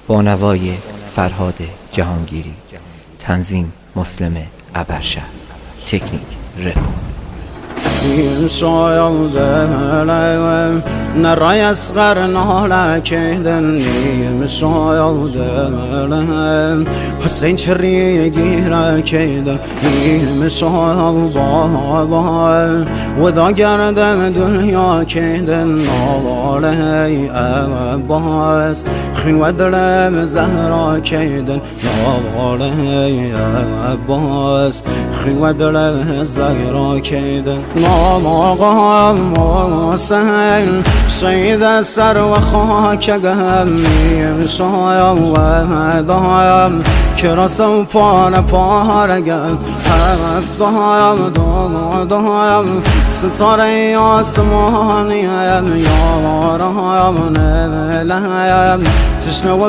با نوای فرهاد جهانگیری، تنظیم مسلم ابرشهر، تکنیک رکورد. نرای اصغر نالکیدن مسایدن حسین چری گیره کیدن مسایل بابا ودا گردم دنیا کیدن ناله عباس خنو دلم زهرا کیدن ناله عباس خنو دلم زهرا کیدن نام سهل سید سر و خاک گمی سایم و دایم کراس و پارگم هفت دایم ستاره آسمانیم یارم نلیم تشنه و